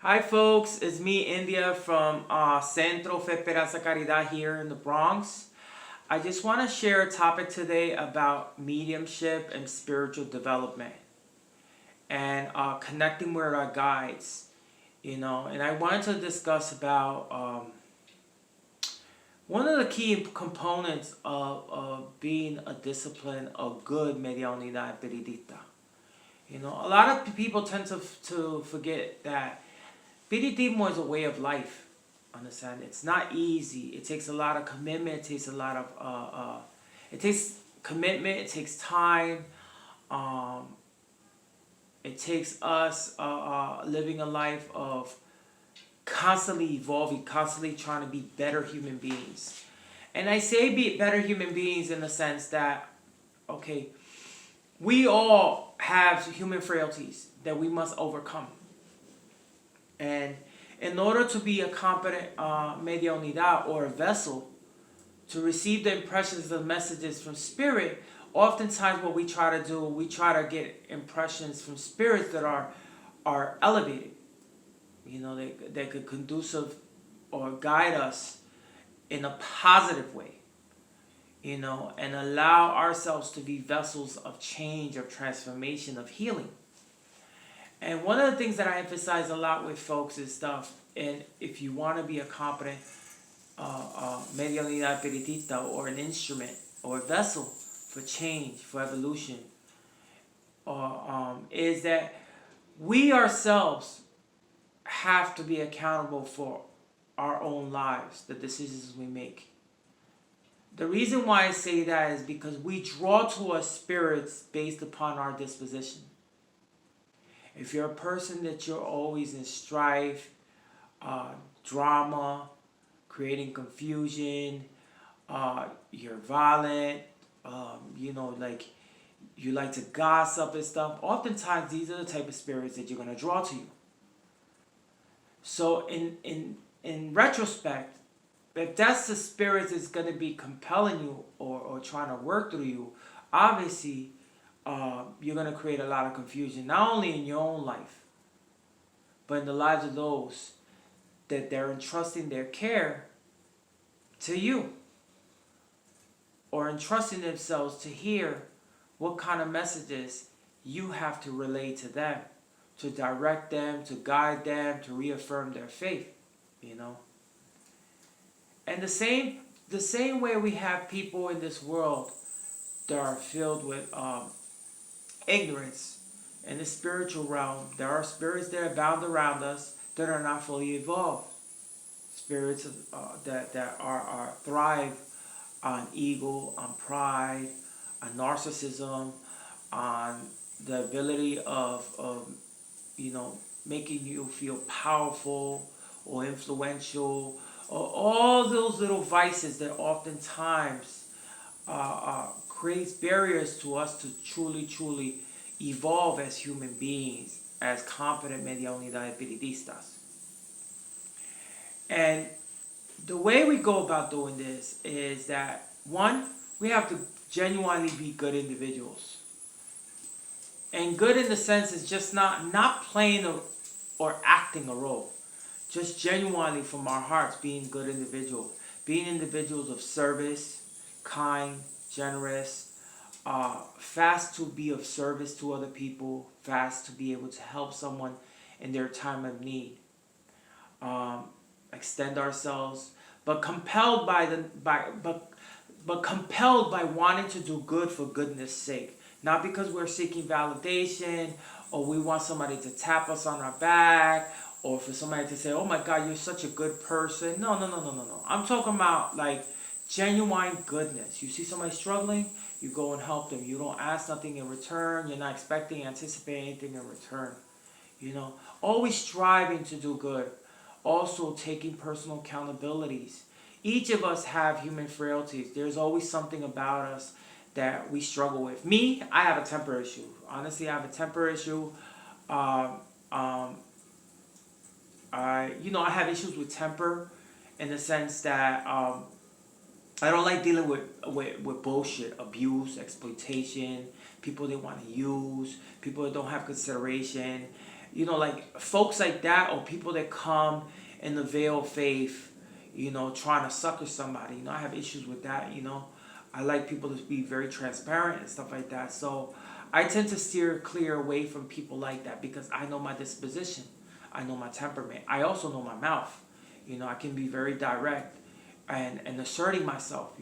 Hi folks, it's me India from Centro, Esperanza, Caridad here in the Bronx. I just want to share a topic today about mediumship and spiritual development and connecting with our guides, and I wanted to discuss about one of the key components of being a discipline, a good Mediaunidad Espiritista. A lot of people tend to forget that Spiritismo is a way of life. Understand? It's not easy. It takes a lot of commitment. It takes a lot of it takes commitment. It takes time. It takes us living a life of constantly evolving, constantly trying to be better human beings. And I say be better human beings in the sense that, okay, we all have human frailties that we must overcome. And in order to be a competent mediaunidad or a vessel to receive the impressions and messages from spirit, oftentimes what we try to do, we try to get impressions from spirits that are elevated. They could conducive or guide us in a positive way. And allow ourselves to be vessels of change, of transformation, of healing. And one of the things that I emphasize a lot with folks is stuff, and if you want to be a competent mediaunidad espiritista or an instrument or a vessel for change, for evolution, is that we ourselves have to be accountable for our own lives, the decisions we make. The reason why I say that is because we draw to us spirits based upon our disposition. If you're a person that you're always in strife, drama, creating confusion, you're violent, like you like to gossip and stuff, oftentimes these are the type of spirits that you're going to draw to you. So in retrospect, if that's the spirit that's going to be compelling you or trying to work through you, obviously you're going to create a lot of confusion, not only in your own life, but in the lives of those that they're entrusting their care to you, or entrusting themselves to hear what kind of messages you have to relay to them, to direct them, to guide them, to reaffirm their faith, And the same way we have people in this world that are filled with ignorance in the spiritual realm. There are spirits that are bound around us that are not fully evolved. Spirits that are thrive on ego, on pride, on narcissism, on the ability of making you feel powerful or influential, or all those little vices that oftentimes creates barriers to us to truly evolve as human beings, as competent mediaunidad espiritistas. And the way we go about doing this is that, one, we have to genuinely be good individuals. And good in the sense is just not playing or acting a role. Just genuinely from our hearts being good individuals. Being individuals of service, kind, generous, fast to be of service to other people, fast to be able to help someone in their time of need. Extend ourselves, but compelled by wanting to do good for goodness sake. Not because we're seeking validation, or we want somebody to tap us on our back, or for somebody to say, oh my God, you're such a good person. No. I'm talking about like genuine goodness. You see somebody struggling, you go and help them. You don't ask nothing in return. You're not anticipating anything in return. Always striving to do good. Also taking personal accountabilities. Each of us have human frailties. There's always something about us that we struggle with. Me, I have a temper issue. Honestly, I have a temper issue. I have issues with temper in the sense that I don't like dealing with bullshit, abuse, exploitation, people they want to use, people that don't have consideration. like folks like that, or people that come in the veil of faith, trying to sucker somebody. I have issues with that. I like people to be very transparent and stuff like that. So I tend to steer clear away from people like that because I know my disposition. I know my temperament. I also know my mouth. I can be very direct and asserting myself.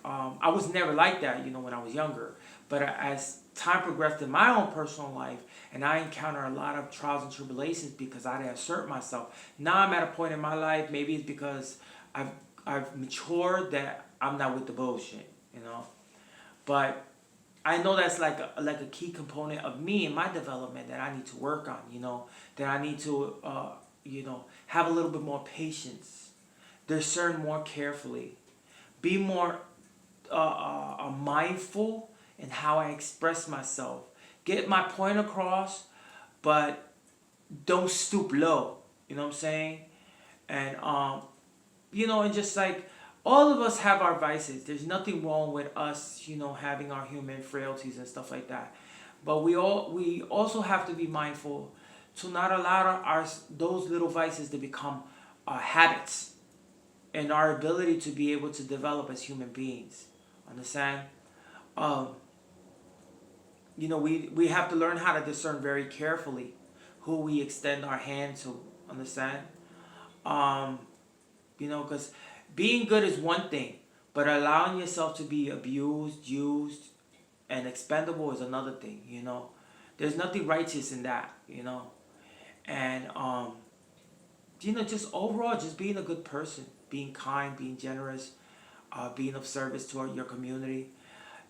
I was never like that, when I was younger. But as time progressed in my own personal life, and I encounter a lot of trials and tribulations because I didn't assert myself. Now I'm at a point in my life, maybe it's because I've matured, that I'm not with the bullshit, But I know that's like a key component of me and my development that I need to work on, that I need to, have a little bit more patience, discern more carefully, be more mindful in how I express myself, get my point across, but don't stoop low. You know what I'm saying? And and just like all of us have our vices. There's nothing wrong with us, having our human frailties and stuff like that. But we also have to be mindful to not allow those little vices to become habits, and our ability to be able to develop as human beings. Understand? We have to learn how to discern very carefully who we extend our hand to. Understand? Because being good is one thing, but allowing yourself to be abused, used, and expendable is another thing. There's nothing righteous in that. And just overall, just being a good person, being kind, being generous, being of service to your community,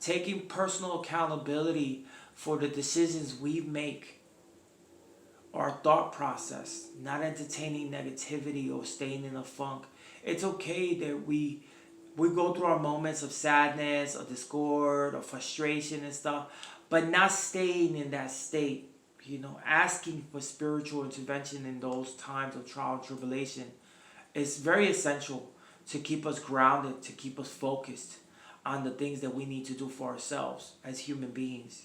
taking personal accountability for the decisions we make, our thought process, not entertaining negativity or staying in a funk. It's okay that we go through our moments of sadness or discord or frustration and stuff, but not staying in that state. Asking for spiritual intervention in those times of trial and tribulation is very essential to keep us grounded, to keep us focused on the things that we need to do for ourselves as human beings.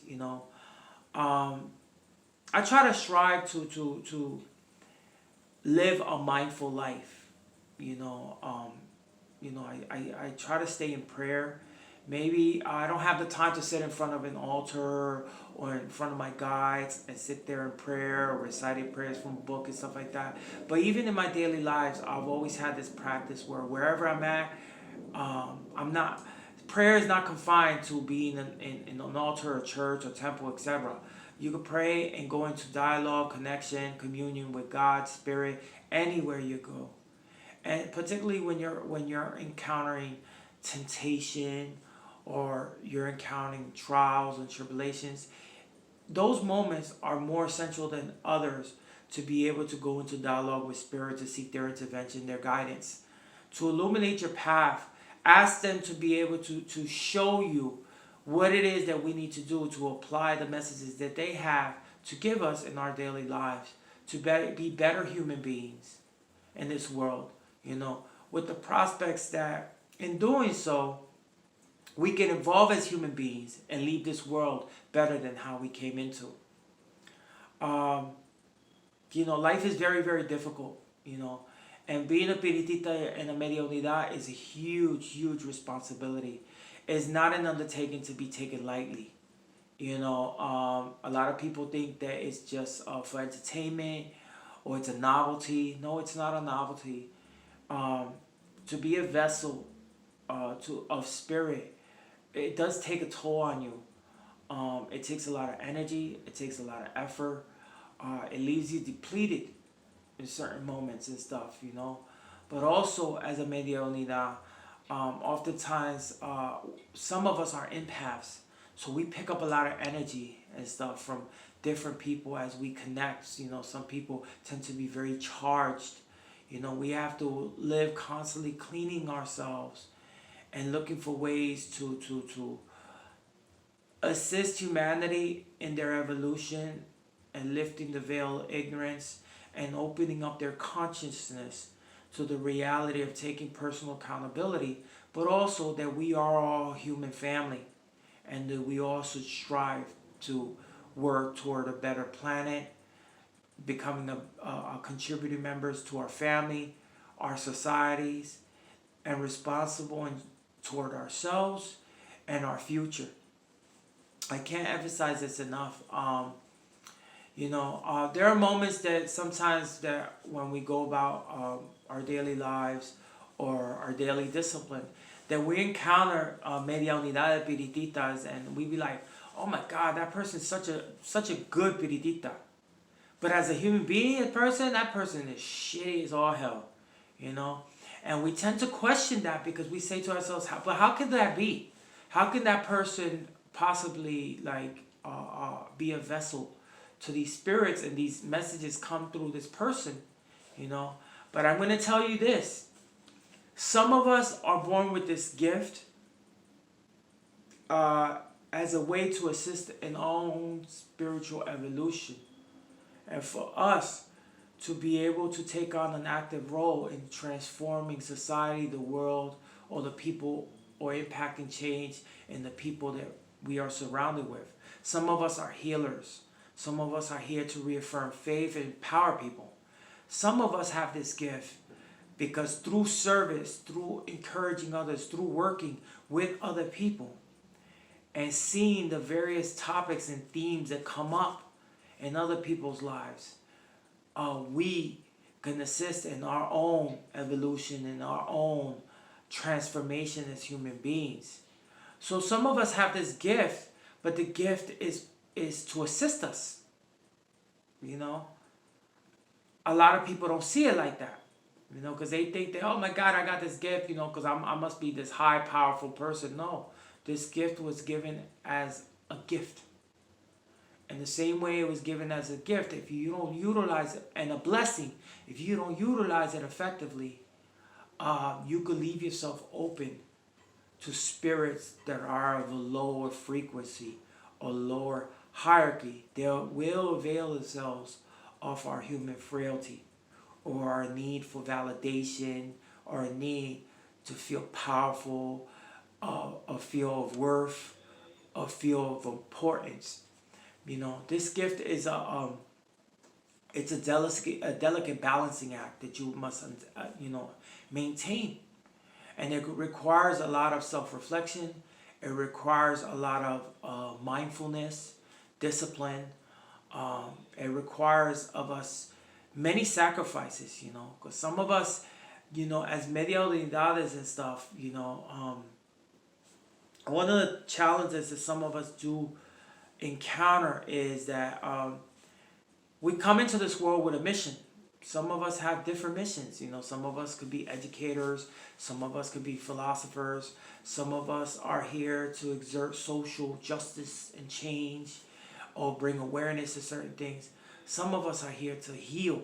I try to strive to live a mindful life. I try to stay in prayer. Maybe I don't have the time to sit in front of an altar or in front of my guides and sit there in prayer or reciting prayers from a book and stuff like that. But even in my daily lives, I've always had this practice where wherever I'm at, prayer is not confined to being in an altar or church or temple, etc. You can pray and go into dialogue, connection, communion with God, Spirit, anywhere you go. And particularly when you're encountering temptation or you're encountering trials and tribulations, those moments are more essential than others to be able to go into dialogue with Spirit, to seek their intervention, their guidance, to illuminate your path. Ask them to be able to show you what it is that we need to do to apply the messages that they have to give us in our daily lives, to be better human beings in this world, with the prospects that in doing so, we can evolve as human beings and leave this world better than how we came into. Life is very, very difficult, and being a Espiritista and a Mediaunidad is a huge, huge responsibility. It's not an undertaking to be taken lightly. A lot of people think that it's just for entertainment or it's a novelty. No, it's not a novelty. To be a vessel of spirit, it does take a toll on you. It takes a lot of energy. It takes a lot of effort. It leaves you depleted in certain moments and stuff, But also, as a Mediaunidad, oftentimes, some of us are empaths. So we pick up a lot of energy and stuff from different people as we connect. Some people tend to be very charged. We have to live constantly cleaning ourselves and looking for ways to assist humanity in their evolution and lifting the veil of ignorance and opening up their consciousness to the reality of taking personal accountability, but also that we are all human family and that we also strive to work toward a better planet, becoming a contributing members to our family, our societies, and responsible toward ourselves and our future. I can't emphasize this enough. There are moments that sometimes that when we go about our daily lives or our daily discipline, that we encounter Mediaunidad Espiritistas, and we be like, oh my God, that person's such a good Espiritista. But as a human being, that person is shitty as all hell, you know? And we tend to question that because we say to ourselves, but how could that be? How can that person possibly be a vessel to these spirits and these messages come through this person, you know? But I'm going to tell you this. Some of us are born with this gift as a way to assist in our own spiritual evolution. And for us to be able to take on an active role in transforming society, the world, or the people, or impacting change in the people that we are surrounded with. Some of us are healers. Some of us are here to reaffirm faith and empower people. Some of us have this gift because through service, through encouraging others, through working with other people, and seeing the various topics and themes that come up in other people's lives, we can assist in our own evolution, in our own transformation as human beings. So some of us have this gift, but the gift is to assist us. You know, a lot of people don't see it like that. You know, because they think that, oh my God, I got this gift, you know, because I must be this high, powerful person. No, this gift was given as a gift. And the same way it was given as a gift, if you don't utilize it, and a blessing, if you don't utilize it effectively, you could leave yourself open to spirits that are of a lower frequency or lower hierarchy. They will avail themselves of our human frailty or our need for validation or a need to feel powerful, a feel of worth, a feel of importance. You know, this gift is it's a delicate balancing act that you must, maintain. And it requires a lot of self-reflection. It requires a lot of mindfulness, discipline. It requires of us many sacrifices, you know, because some of us, you know, as Mediaunidades and stuff, you know, one of the challenges that some of us do encounter is that we come into this world with a mission. Some of us have different missions. You know, some of us could be educators. Some of us could be philosophers. Some of us are here to exert social justice and change or bring awareness to certain things. Some of us are here to heal,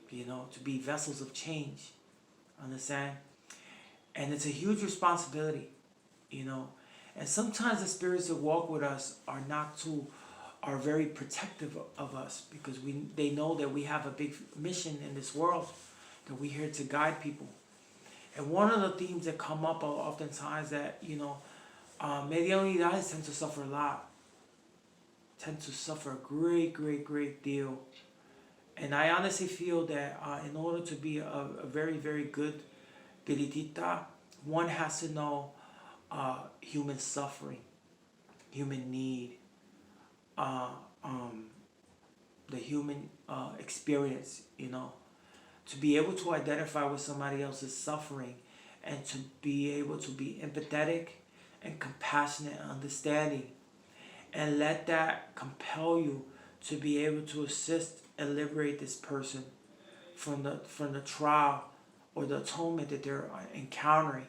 you know, to be vessels of change. Understand? And it's a huge responsibility, you know. And sometimes the spirits that walk with us are very protective of us because they know that we have a big mission in this world, that we're here to guide people. And one of the themes that come up oftentimes that, you know, Mediaunidades tend to suffer a lot, tend to suffer a great deal. And I honestly feel that in order to be a very, very good Espiritista, one has to know human suffering, human need, the human experience, you know, to be able to identify with somebody else's suffering and to be able to be empathetic and compassionate and understanding, and let that compel you to be able to assist and liberate this person from the trial or the atonement that they're encountering.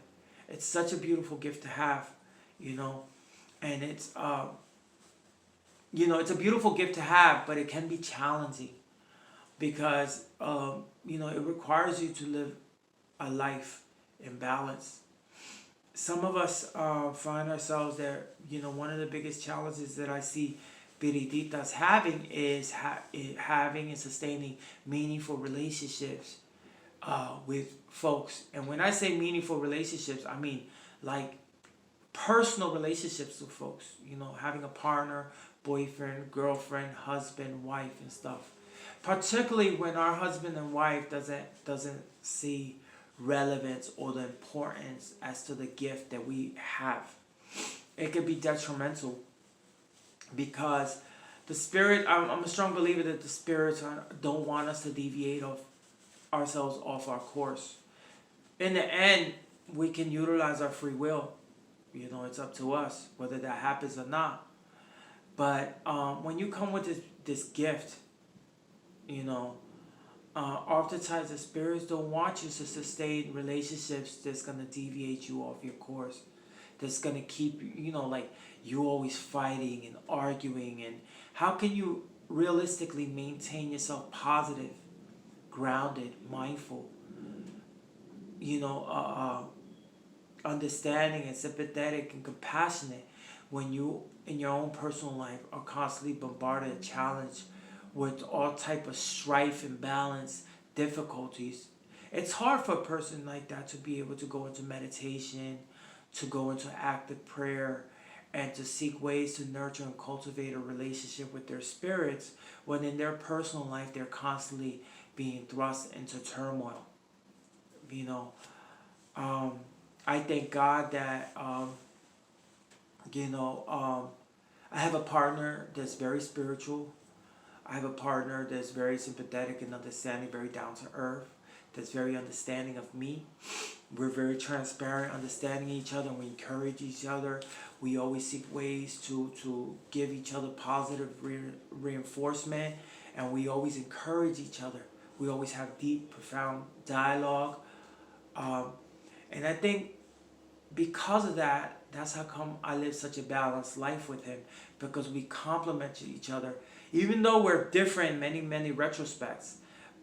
It's such a beautiful gift to have, you know, and it's it's a beautiful gift to have, but it can be challenging because it requires you to live a life in balance. Some of us find ourselves that, you know, one of the biggest challenges that I see Espiritistas having is having and sustaining meaningful relationships with folks. And when I say meaningful relationships, I mean like personal relationships with folks, you know, having a partner, boyfriend, girlfriend, husband, wife, and stuff. particularly when our husband and wife doesn't see relevance or the importance as to the gift that we have. It could be detrimental because the spirit, I'm a strong believer that the spirits don't want us to deviate ourselves off our course. In the end, we can utilize our free will. You know, it's up to us whether that happens or not. But when you come with this gift, you know, oftentimes the spirits don't want you to sustain relationships that's going to deviate you off your course. That's going to keep, you know, like you always fighting and arguing. And how can you realistically maintain yourself positive, grounded, mindful, you know, understanding and sympathetic and compassionate when you in your own personal life are constantly bombarded and challenged with all type of strife, imbalance, difficulties? It's hard for a person like that to be able to go into meditation, to go into active prayer, and to seek ways to nurture and cultivate a relationship with their spirits when in their personal life they're constantly being thrust into turmoil. You know, I thank God that, I have a partner that's very spiritual. I have a partner that's very sympathetic and understanding, very down to earth, that's very understanding of me. We're very transparent, understanding each other, and we encourage each other. We always seek ways to give each other positive reinforcement, and we always encourage each other. We always have deep, profound dialogue. And I think because of that, that's how come I live such a balanced life with him, because we complement each other, even though we're different in many, many retrospects.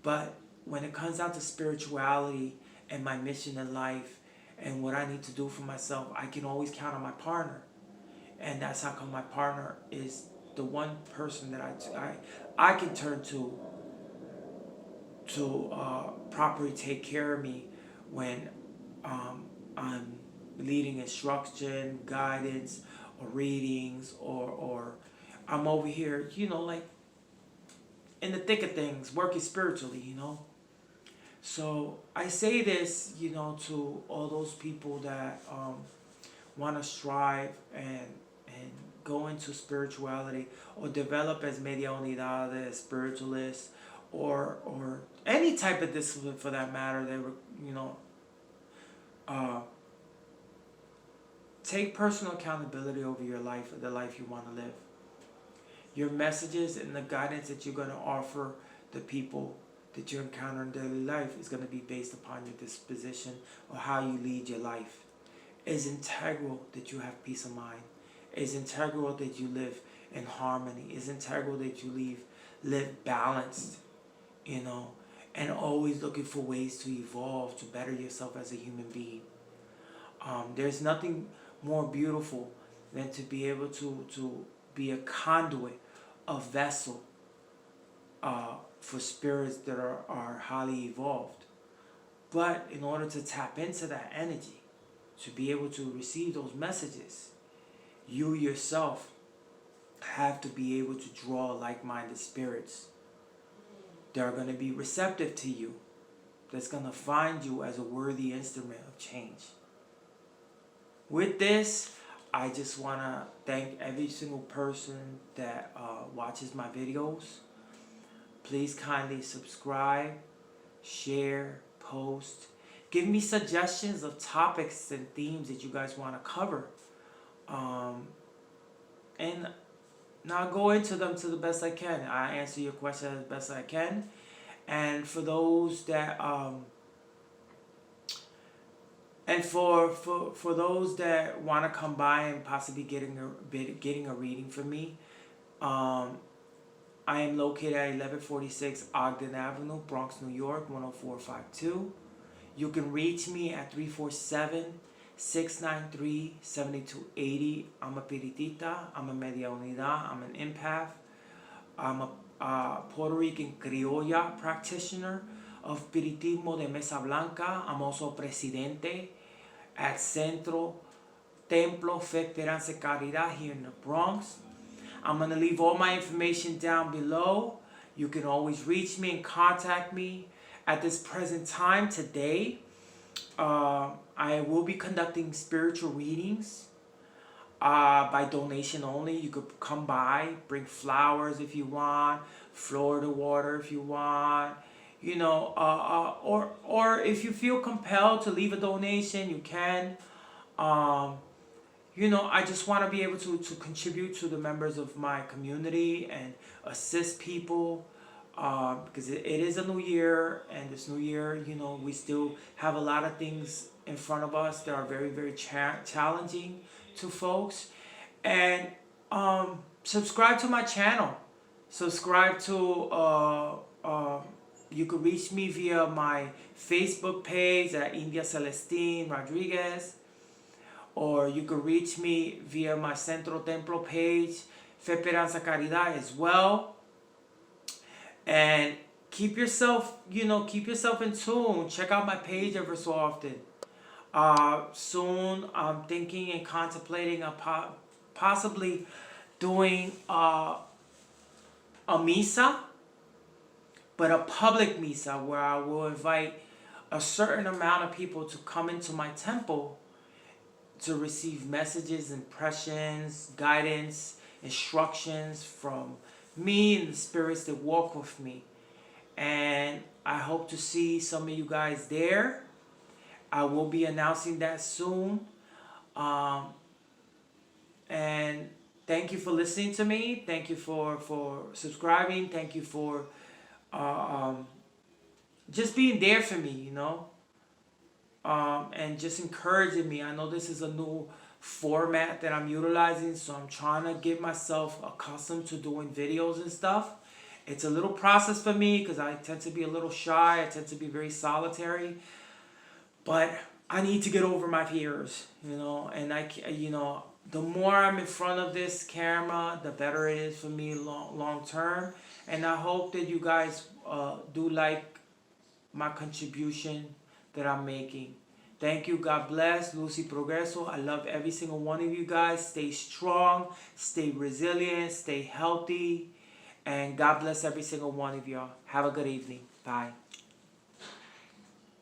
But when it comes down to spirituality and my mission in life and what I need to do for myself, I can always count on my partner. And that's how come my partner is the one person that I can turn to properly take care of me when I'm leading instruction, guidance, or readings, or I'm over here, you know, like in the thick of things, working spiritually, you know. So I say this, you know, to all those people that want to strive and go into spirituality or develop as Mediaunidad, as spiritualists, or any type of discipline for that matter. They were, you know, take personal accountability over your life, or the life you want to live. Your messages and the guidance that you're going to offer the people that you encounter in daily life is going to be based upon your disposition or how you lead your life. It's integral that you have peace of mind. It's integral that you live in harmony. It's integral that you live balanced, you know, and always looking for ways to evolve, to better yourself as a human being. There's nothing more beautiful than to be able to be a conduit, a vessel for spirits that are highly evolved. But in order to tap into that energy, to be able to receive those messages, you yourself have to be able to draw like-minded spirits that are going to be receptive to you, that's going to find you as a worthy instrument of change. With this, I just want to thank every single person that watches my videos. Please kindly subscribe, share, post. Give me suggestions of topics and themes that you guys want to cover. And now go into them to the best I can. I answer your question as best I can. And for those that for those that want to come by and possibly getting a reading from me, I am located at 1146 Ogden Avenue, Bronx, New York, 10452. You can reach me at 347-693-7280. I'm a Espiritista. I'm a Mediaunidad. I'm an empath. I'm a Puerto Rican criolla practitioner of Espiritismo de Mesa Blanca. I'm also Presidente at Centro, Templo, Esperanza, Caridad here in the Bronx. I'm going to leave all my information down below. You can always reach me and contact me. At this present time today, I will be conducting spiritual readings by donation only. You could come by, bring flowers if you want, Florida water if you want, you know, or if you feel compelled to leave a donation, you can. You know, I just want to be able to contribute to the members of my community and assist people, because it is a new year, and this new year, you know, we still have a lot of things in front of us that are very, very challenging to folks. And subscribe to my channel. Subscribe to, you could reach me via my Facebook page at India Celestine Rodriguez, or you could reach me via my Centro Templo page, Esperanza, Caridad as well. And keep yourself, you know, keep yourself in tune. Check out my page every so often. Soon I'm thinking and contemplating possibly doing a misa, but a public misa where I will invite a certain amount of people to come into my temple to receive messages, impressions, guidance, instructions from me and the spirits that walk with me. And I hope to see some of you guys there. I will be announcing that soon. And thank you for listening to me. Thank you for subscribing. Thank you for just being there for me, you know. And just encouraging me. I know this is a new format that I'm utilizing, so I'm trying to get myself accustomed to doing videos and stuff. It's a little process for me because I tend to be a little shy. I tend to be very solitary. But I need to get over my fears, you know. And you know, the more I'm in front of this camera, the better it is for me long term. And I hope that you guys do like my contribution that I'm making. Thank you. God bless. Lucy Progreso. I love every single one of you guys. Stay strong. Stay resilient. Stay healthy. And God bless every single one of y'all. Have a good evening. Bye.